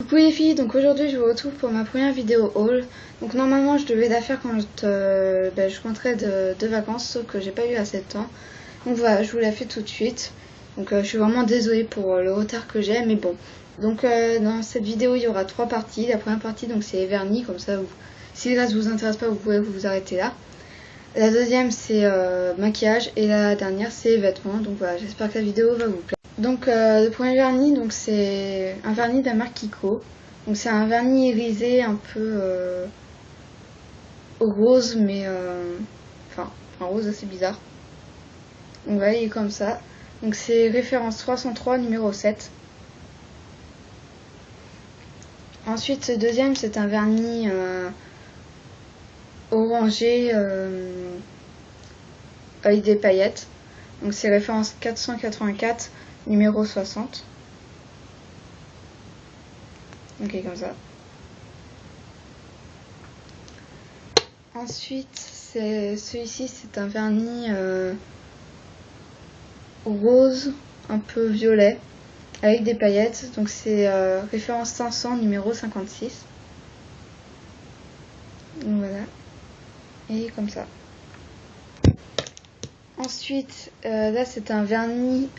Coucou les filles, donc aujourd'hui je vous retrouve pour ma première vidéo haul. Donc normalement je devais la faire quand je rentrais de vacances, sauf que j'ai pas eu assez de temps. Donc voilà, je vous la fais tout de suite. Donc je suis vraiment désolée pour le retard que j'ai, mais bon. Donc dans cette vidéo il y aura 3 parties. La première partie donc c'est vernis, comme ça si le reste vous intéresse pas vous pouvez vous arrêter là. La deuxième c'est maquillage et la dernière c'est vêtements. Donc voilà, j'espère que la vidéo va vous plaire. Donc le premier vernis, donc c'est un vernis de la marque Kiko. Donc c'est un vernis irisé un peu rose, mais enfin un rose assez bizarre. Donc voilà, il est comme ça. Donc c'est référence 303 numéro 7. Ensuite ce deuxième c'est un vernis orangé avec des paillettes. Donc c'est référence 484 numéro 60. Ok, comme ça. Ensuite, celui-ci, c'est un vernis rose, un peu violet, avec des paillettes. Donc c'est référence 500 numéro 56. Donc voilà. Et comme ça. Ensuite, là c'est un vernis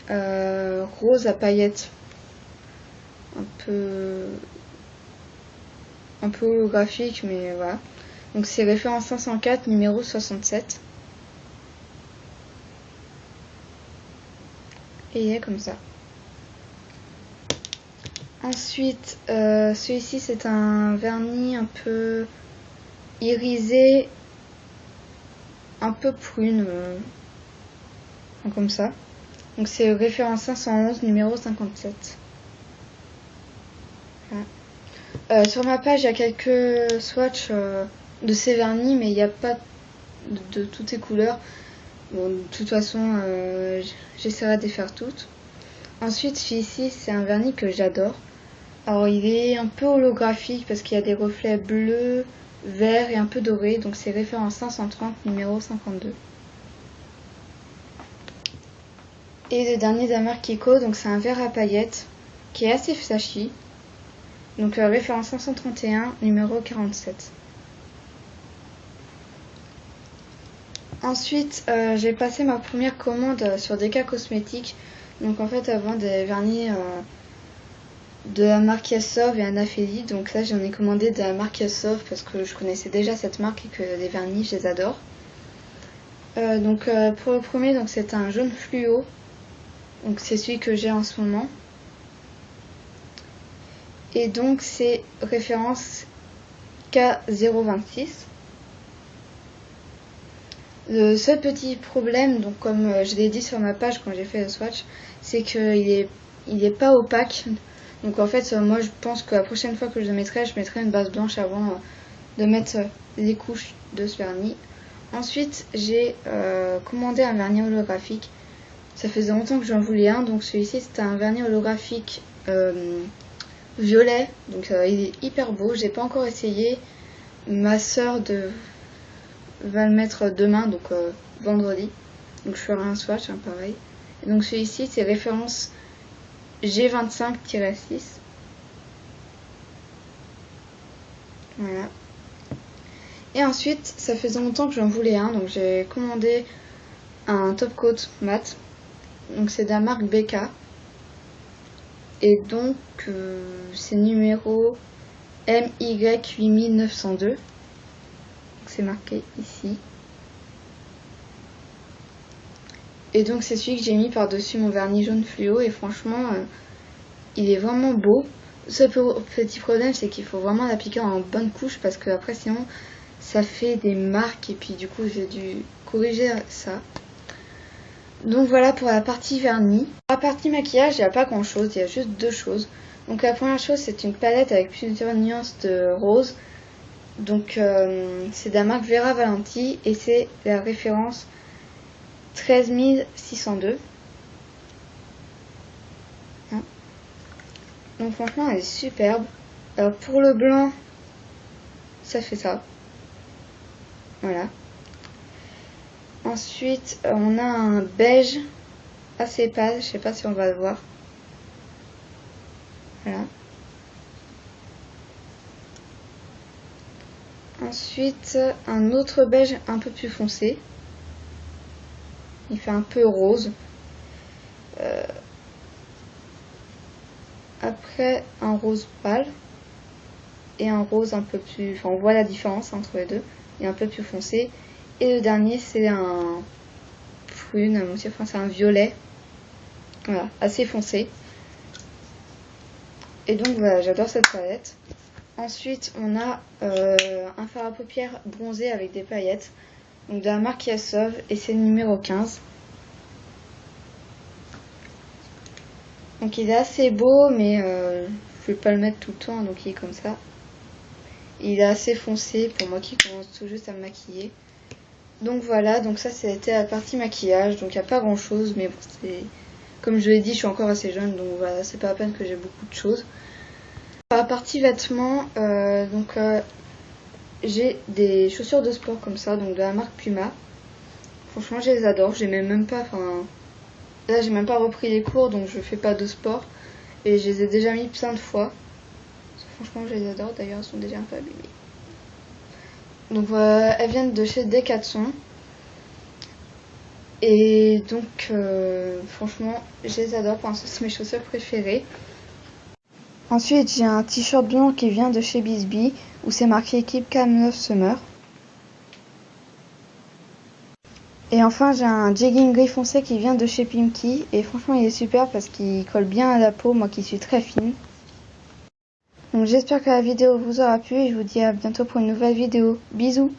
rose à paillettes. Un peu holographique, mais voilà. Donc c'est référence 504 numéro 67. Et il est comme ça. Ensuite, celui-ci c'est un vernis un peu irisé, un peu prune, comme ça. Donc c'est référence 511 numéro 57. Voilà. Sur ma page il y a quelques swatchs de ces vernis, mais il n'y a pas de toutes les couleurs. Bon, de toute façon j'essaierai de les faire toutes. Ensuite celui-ci c'est un vernis que j'adore. Alors il est un peu holographique parce qu'il y a des reflets bleus, verts et un peu dorés. Donc c'est référence 530 numéro 52. Et le dernier de la marque Kiko, donc c'est un vert à paillettes qui est assez flashy. Donc référence 531 numéro 47. Ensuite j'ai passé ma première commande sur DK Cosmétiques. Donc en fait avant des vernis de la marque Yassov et Anaphélie. Donc là j'en ai commandé de la marque Yassov parce que je connaissais déjà cette marque et que les vernis je les adore. Donc pour le premier, donc c'est un jaune fluo. Donc c'est celui que j'ai en ce moment. Et donc c'est référence K026. Le seul petit problème, donc comme je l'ai dit sur ma page quand j'ai fait le swatch, c'est qu'il est pas opaque. Donc en fait moi je pense que la prochaine fois que je le mettrai, je mettrai une base blanche avant de mettre les couches de ce vernis. Ensuite j'ai commandé un vernis holographique. Ça faisait longtemps que j'en voulais un, donc celui-ci c'était un vernis holographique violet, donc il est hyper beau. J'ai pas encore essayé. Ma soeur va le mettre demain, donc vendredi. Donc je ferai un swatch, pareil. Et donc celui-ci c'est référence G25-6. Voilà. Et ensuite, ça faisait longtemps que j'en voulais un, donc j'ai commandé un top coat mat. Donc c'est de la marque BK. Et donc c'est numéro MY8902. C'est marqué ici. Et donc c'est celui que j'ai mis par-dessus mon vernis jaune fluo et franchement il est vraiment beau. Ce petit problème c'est qu'il faut vraiment l'appliquer en bonne couche parce que après sinon ça fait des marques et puis du coup j'ai dû corriger ça. Donc voilà pour la partie vernis. Pour la partie maquillage il n'y a pas grand chose, il y a juste 2 choses. Donc la première chose c'est une palette avec plusieurs nuances de rose. Donc c'est de la marque Vera Valenti et c'est la référence 13602. Donc franchement elle est superbe. Alors pour le blanc ça fait ça. Voilà. Ensuite on a un beige assez pâle, je sais pas si on va le voir. Voilà. Ensuite, un autre beige un peu plus foncé. Il fait un peu rose. Après, un rose pâle. Et un rose un peu plus... Enfin, on voit la différence entre les deux. Et un peu plus foncé. Et le dernier, c'est un prune, à moitié, enfin, c'est un violet. Voilà, assez foncé. Et donc, voilà, j'adore cette palette. Ensuite, on a un fard à paupières bronzé avec des paillettes. Donc, de la marque Yassov. Et c'est le numéro 15. Donc, il est assez beau, mais je vais pas le mettre tout le temps. Donc, il est comme ça. Il est assez foncé pour moi qui commence tout juste à me maquiller. Donc voilà, donc ça c'était la partie maquillage. Donc il n'y a pas grand chose, mais bon, c'est... Comme je l'ai dit, je suis encore assez jeune, donc voilà, c'est pas la peine que j'ai beaucoup de choses. Pour la partie vêtements, j'ai des chaussures de sport comme ça, donc de la marque Puma. Franchement, je les adore, j'aimais même pas, enfin... Là, j'ai même pas repris les cours, donc je fais pas de sport. Et je les ai déjà mis plein de fois. Franchement, je les adore, d'ailleurs, elles sont déjà un peu abîmées. Donc elles viennent de chez Decathlon. Et donc franchement je les adore, pour l'instant c'est mes chaussures préférées. Ensuite j'ai un t-shirt blanc qui vient de chez Bisbee où c'est marqué équipe Calm Love Summer. Et enfin j'ai un jegging gris foncé qui vient de chez Pimki et franchement il est super parce qu'il colle bien à la peau, moi qui suis très fine. Donc j'espère que la vidéo vous aura plu et je vous dis à bientôt pour une nouvelle vidéo. Bisous!